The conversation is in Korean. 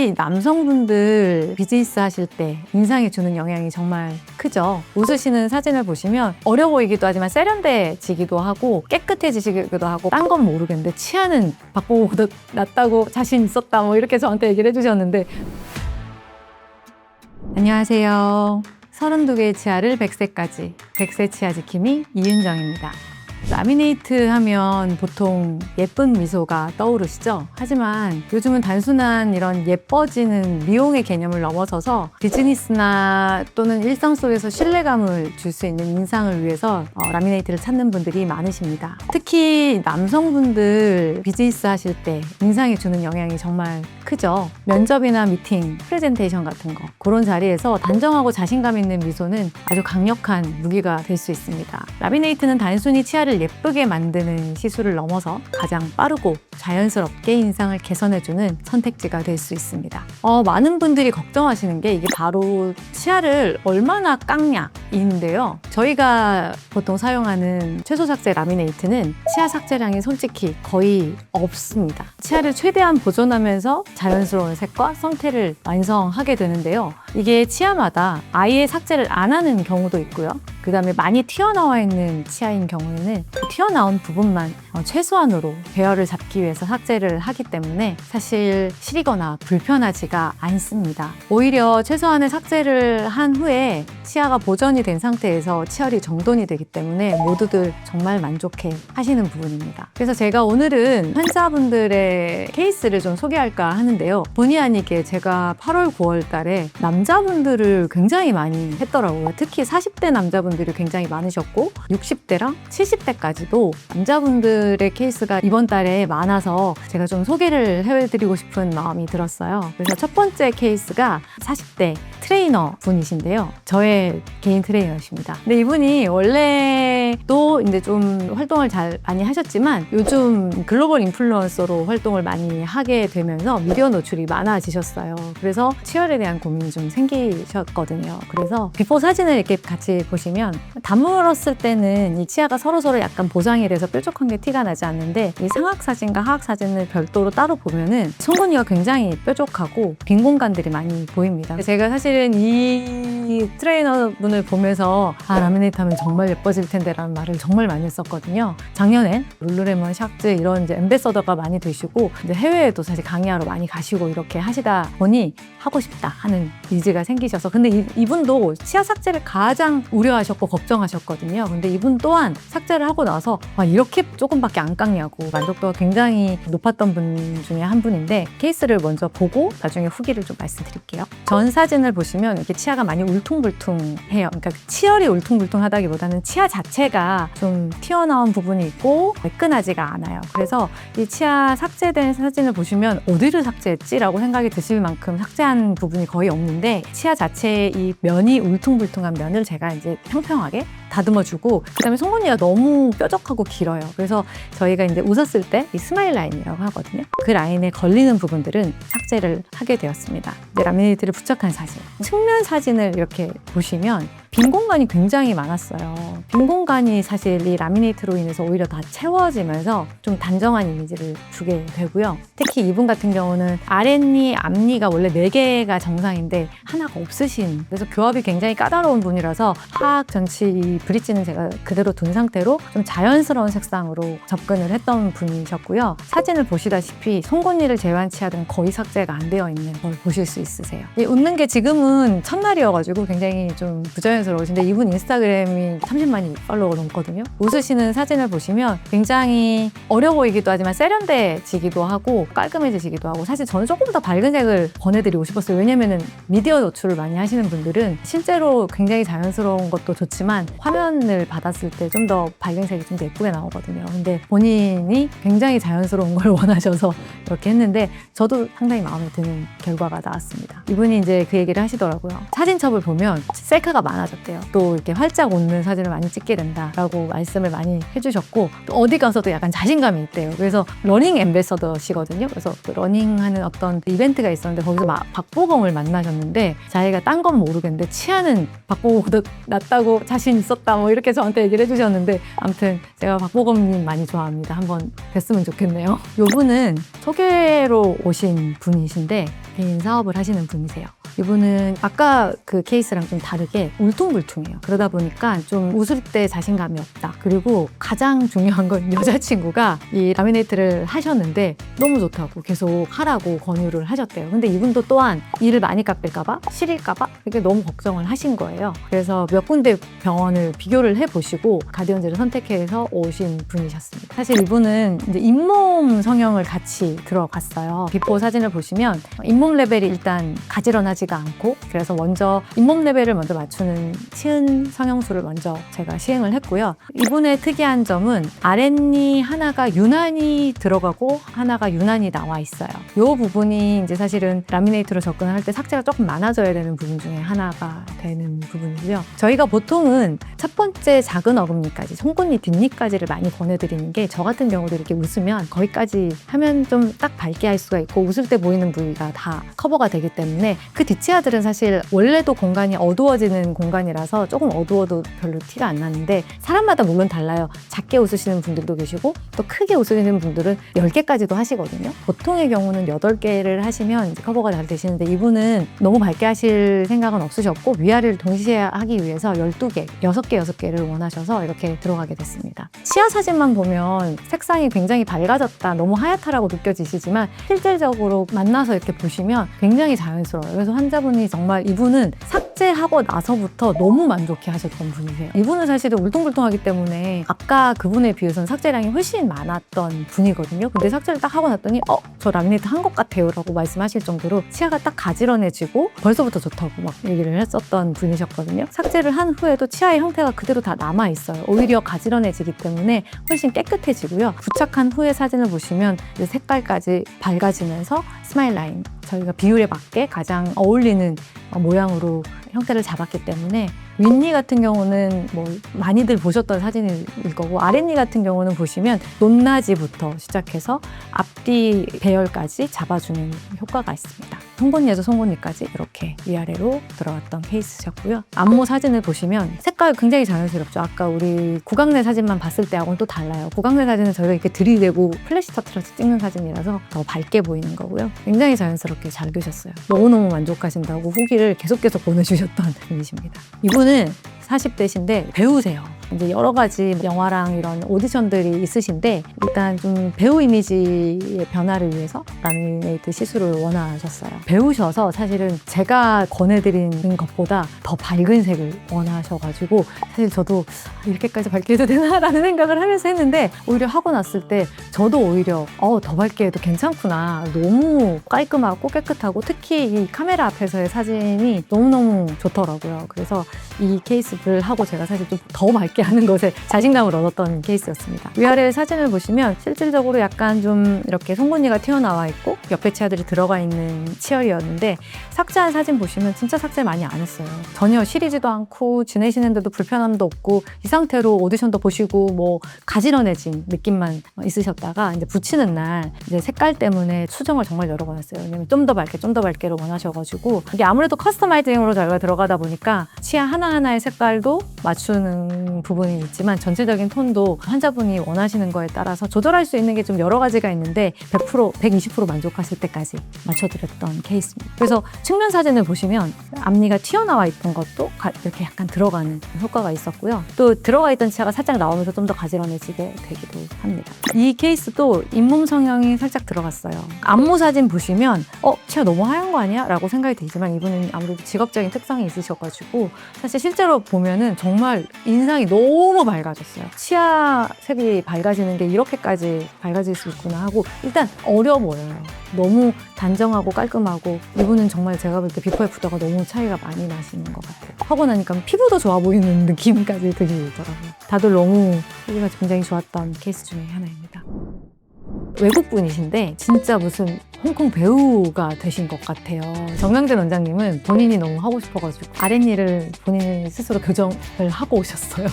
특히 남성분들 비즈니스 하실 때 인상에 주는 영향이 정말 크죠. 웃으시는 사진을 보시면 어려 보이기도 하지만 세련돼지기도 하고 깨끗해지시기도 하고 딴 건 모르겠는데 치아는 바꾸고도 낫다고 자신 있었다 뭐 이렇게 저한테 얘기를 해주셨는데 안녕하세요. 32개의 치아를 100세까지 100세 치아 지킴이 이윤정입니다. 라미네이트 하면 보통 예쁜 미소가 떠오르시죠? 하지만 요즘은 단순한 이런 예뻐지는 미용의 개념을 넘어서서 비즈니스나 또는 일상 속에서 신뢰감을 줄 수 있는 인상을 위해서 라미네이트를 찾는 분들이 많으십니다. 특히 남성분들 비즈니스 하실 때 인상에 주는 영향이 정말 크죠. 면접이나 미팅, 프레젠테이션 같은 거 그런 자리에서 단정하고 자신감 있는 미소는 아주 강력한 무기가 될 수 있습니다. 라미네이트는 단순히 치아를 예쁘게 만드는 시술을 넘어서 가장 빠르고 자연스럽게 인상을 개선해주는 선택지가 될 수 있습니다. 많은 분들이 걱정하시는 게 이게 바로 치아를 얼마나 깎냐인데요. 저희가 보통 사용하는 최소 삭제 라미네이트는 치아 삭제량이 솔직히 거의 없습니다. 치아를 최대한 보존하면서 자연스러운 색과 성태를 완성하게 되는데요. 이게 치아마다 아예 삭제를 안 하는 경우도 있고요. 그 다음에 많이 튀어나와 있는 치아인 경우에는 그 튀어나온 부분만 최소한으로 배열을 잡기 위해서 삭제를 하기 때문에 사실 시리거나 불편하지가 않습니다. 오히려 최소한의 삭제를 한 후에 치아가 보존이 된 상태에서 치열이 정돈이 되기 때문에 모두들 정말 만족해 하시는 부분입니다. 그래서 제가 오늘은 환자분들의 케이스를 좀 소개할까 하는데요. 본의 아니게 제가 8월, 9월 달에 남자분들을 굉장히 많이 했더라고요. 특히 40대 남자분들이 굉장히 많으셨고 60대랑 70대까지도 남자분들의 케이스가 이번 달에 많아서 제가 좀 소개를 해드리고 싶은 마음이 들었어요. 그래서 첫 번째 케이스가 40대 트레이너 분이신데요. 저의 개인 트레이너십니다. 근데 이분이 원래도 이제 좀 활동을 많이 하셨지만 요즘 글로벌 인플루언서로 활동을 많이 하게 되면서 미디어 노출이 많아지셨어요. 그래서 치열에 대한 고민이 좀 생기셨거든요. 그래서 비포 사진을 이렇게 같이 보시면 다물었을 때는 이 치아가 서로서로 약간 보정이 돼서 뾰족한 게 티가 나지 않는데 이 상악 사진과 하악 사진을 별도로 따로 보면은 송곳니가 굉장히 뾰족하고 빈 공간들이 많이 보입니다. 제가 사실은 이 트레이너 분을 보면서 라미네이트 하면 정말 예뻐질 텐데 라는 말을 정말 많이 했었거든요. 작년에 룰루레몬, 샥즈 이런 이제 앰베서더가 많이 되시고 이제 해외에도 사실 강의하러 많이 가시고 이렇게 하시다 보니 하고 싶다 하는 의지가 생기셔서 근데 이분도 치아 삭제를 가장 우려하셨고 걱정하셨거든요. 근데 이분 또한 삭제를 하고 나서 이렇게 조금밖에 안 깎냐고 만족도가 굉장히 높았던 분 중에 한 분인데 케이스를 먼저 보고 나중에 후기를 좀 말씀드릴게요. 전 사진을 보시면 이렇게 치아가 많이 울퉁불퉁해요. 그러니까 치열이 울퉁불퉁하다기보다는 치아 자체가 좀 튀어나온 부분이 있고 매끈하지가 않아요. 그래서 이 치아 삭제된 사진을 보시면 어디를 삭제했지라고 생각이 드실 만큼 삭제한 부분이 거의 없는데 치아 자체의 이 면이 울퉁불퉁한 면을 제가 이제 평평하게 다듬어주고 그다음에 송곳니가 너무 뾰족하고 길어요. 그래서 저희가 이제 웃었을 때 이 스마일 라인이라고 하거든요. 그 라인에 걸리는 부분들은 삭제를 하게 되었습니다. 이제 라미네이트를 부착한 사진, 측면 사진을 이렇게 보시면 빈 공간이 굉장히 많았어요. 빈 공간이 사실 이 라미네이트로 인해서 오히려 다 채워지면서 좀 단정한 이미지를 주게 되고요. 특히 이분 같은 경우는 아랫니, 앞니가 원래 4개가 정상인데 하나가 없으신 그래서 교합이 굉장히 까다로운 분이라서 하악 전치 이 브릿지는 제가 그대로 둔 상태로 좀 자연스러운 색상으로 접근을 했던 분이셨고요. 사진을 보시다시피 송곳니를 제외한 치아들은 거의 삭제가 안 되어 있는 걸 보실 수 있으세요. 이 웃는 게 지금은 첫날이어가지고 굉장히 좀 부자연스러우신데 이분 인스타그램이 30만이 팔로워가 넘거든요. 웃으시는 사진을 보시면 굉장히 어려 보이기도 하지만 세련돼지기도 하고 깔끔해지시기도 하고 사실 저는 조금 더 밝은 색을 권해드리고 싶었어요. 왜냐면은 미디어 노출을 많이 하시는 분들은 실제로 굉장히 자연스러운 것도 좋지만 화면을 받았을 때 좀 더 밝은 색이 좀 더 예쁘게 나오거든요. 근데 본인이 굉장히 자연스러운 걸 원하셔서 이렇게 했는데 저도 상당히 마음에 드는 결과가 나왔습니다. 이분이 이제 그 얘기를 하시더라고요. 사진첩을 보면 셀카가 많아졌대요. 또 이렇게 활짝 웃는 사진을 많이 찍게 된다라고 말씀을 많이 해주셨고 또 어디 가서도 약간 자신감이 있대요. 그래서 러닝 앰베서더시거든요. 그래서 그 러닝하는 어떤 이벤트가 있었는데 거기서 박보검을 만나셨는데 자기가 딴 건 모르겠는데 치아는 박보검보다 낫다고 자신 있었다 뭐 이렇게 저한테 얘기를 해주셨는데 아무튼 제가 박보검님 많이 좋아합니다. 한번 뵀으면 좋겠네요. 이분은 소개로 오신 분이신데 개인 사업을 하시는 분이세요. 이분은 아까 그 케이스랑 좀 다르게 울퉁불퉁해요. 그러다 보니까 좀 웃을 때 자신감이 없다. 그리고 가장 중요한 건 여자친구가 이 라미네이트를 하셨는데 너무 좋다고 계속 하라고 권유를 하셨대요. 근데 이분도 또한 이를 많이 깎일까봐 시릴까봐 이렇게 너무 걱정을 하신 거예요. 그래서 몇 군데 병원을 비교를 해보시고 가디언즈를 선택해서 오신 분이셨습니다. 사실 이분은 이제 잇몸 성형을 같이 들어갔어요. 비포 사진을 보시면 잇몸 레벨이 일단 가지런하지가 않고 그래서 먼저 잇몸 레벨을 먼저 맞추는 치은 성형술을 먼저 제가 시행을 했고요. 이분의 특이한 점은 아랫니 하나가 유난히 들어가고 하나가 유난히 나와 있어요. 이 부분이 이제 사실은 라미네이트로 접근을 할 때 삭제가 조금 많아져야 되는 부분 중에 하나가 되는 부분이고요. 저희가 보통은 첫 번째 작은 어금니까지 송곳니 뒷니까지를 많이 권해드리는 게 저 같은 경우도 이렇게 웃으면 거기까지 하면 좀 딱 밝게 할 수가 있고 웃을 때 보이는 부위가 다 커버가 되기 때문에 그 뒷치아들은 사실 원래도 공간이 어두워지는 공간이라서 조금 어두워도 별로 티가 안 나는데 사람마다 물론 달라요. 작게 웃으시는 분들도 계시고 또 크게 웃으시는 분들은 10개까지도 하시거든요. 보통의 경우는 8개를 하시면 이제 커버가 잘 되시는데 이분은 너무 밝게 하실 생각은 없으셨고 위아래를 동시에 하기 위해서 12개, 6개를 원하셔서 이렇게 들어가게 됐습니다. 치아 사진만 보면 색상이 굉장히 밝아졌다, 너무 하얗다라고 느껴지시지만 실질적으로 만나서 이렇게 보시면 굉장히 자연스러워요. 그래서 환자분이 정말 이분은 삭제하고 나서부터 너무 만족해 하셨던 분이세요. 이분은 사실은 울퉁불퉁하기 때문에 아까 그분에 비해서는 삭제량이 훨씬 많았던 분이거든요. 근데 삭제를 딱 하고 났더니 저 라미네이트 한 것 같아요 라고 말씀하실 정도로 치아가 딱 가지런해지고 벌써부터 좋다고 막 얘기를 했었던 분이셨거든요. 삭제를 한 후에도 치아의 형태가 그대로 다 남아있어요. 오히려 가지런해지기 때문에 훨씬 깨끗해지고요. 부착한 후의 사진을 보시면 색깔까지 밝아지면서 스마일 라인, 저희가 비율에 맞게 가장 어울리는 모양으로 형태를 잡았기 때문에 윗니 같은 경우는 뭐 많이들 보셨던 사진일 거고 아랫니 같은 경우는 보시면 높낮이부터 시작해서 앞뒤 배열까지 잡아주는 효과가 있습니다. 송곳니에서 송곳니까지 이렇게 위아래로 들어갔던 케이스셨고요. 안모 사진을 보시면 색깔 굉장히 자연스럽죠. 아까 우리 구강내 사진만 봤을 때하고는 또 달라요. 구강내 사진은 저희가 이렇게 들이대고 플래시 터트려서 찍는 사진이라서 더 밝게 보이는 거고요. 굉장히 자연스럽게 잘 되셨어요. 너무너무 만족하신다고 후기를 계속 보내주셨던 분이십니다. 이분은 40대신데 배우세요. 이제 여러 가지 영화랑 이런 오디션들이 있으신데 일단 좀 배우 이미지의 변화를 위해서 라미네이트 시술을 원하셨어요. 배우셔서 사실은 제가 권해드리는 것보다 더 밝은 색을 원하셔가지고 사실 저도 이렇게까지 밝게 해도 되나라는 생각을 하면서 했는데 오히려 하고 났을 때 저도 오히려 더 밝게 해도 괜찮구나. 너무 깔끔하고 깨끗하고 특히 이 카메라 앞에서의 사진이 너무너무 좋더라고요. 그래서 이 케이스를 하고 제가 사실 좀 더 밝게 하는 것에 자신감을 얻었던 케이스였습니다. 위아래 사진을 보시면 실질적으로 약간 좀 이렇게 송곳니가 튀어나와 있고 옆에 치아들이 들어가 있는 치열이었는데 삭제한 사진 보시면 진짜 삭제 많이 안 했어요. 전혀 시리지도 않고 지내시는데도 불편함도 없고 이 상태로 오디션도 보시고 뭐 가지런해진 느낌만 있으셨다가 이제 붙이는 날 이제 색깔 때문에 수정을 정말 여러 번 했어요. 왜냐면 좀 더 밝게로 원하셔가지고 이게 아무래도 커스터마이징으로 저희가 들어가다 보니까 치아 하나하나의 색깔도 맞추는 부분이 있지만 전체적인 톤도 환자분이 원하시는 거에 따라서 조절할 수 있는 게 좀 여러 가지가 있는데 100%, 120% 만족하실 때까지 맞춰드렸던 케이스입니다. 그래서 측면 사진을 보시면 앞니가 튀어나와 있던 것도 이렇게 약간 들어가는 효과가 있었고요. 또 들어가 있던 치아가 살짝 나오면서 좀 더 가지런해지게 되기도 합니다. 이 케이스도 잇몸 성형이 살짝 들어갔어요. 안모 사진 보시면 치아 너무 하얀 거 아니야? 라고 생각이 들지만 이분은 아무래도 직업적인 특성이 있으셔가지고 사실 실제로 보면은 정말 인상이 너무 밝아졌어요. 치아 색이 밝아지는 게 이렇게까지 밝아질 수 있구나 하고 일단 어려 보여요. 너무 단정하고 깔끔하고 이분은 정말 제가 볼 때 비포 애프터가 너무 차이가 많이 나시는 것 같아요. 하고 나니까 피부도 좋아 보이는 느낌까지 들더라고요. 다들 너무 후기가 굉장히 좋았던 케이스 중에 하나입니다. 외국분이신데 진짜 무슨 홍콩 배우가 되신 것 같아요. 정명재 원장님은 본인이 너무 하고 싶어가지고 아랫니를 본인이 스스로 교정을 하고 오셨어요.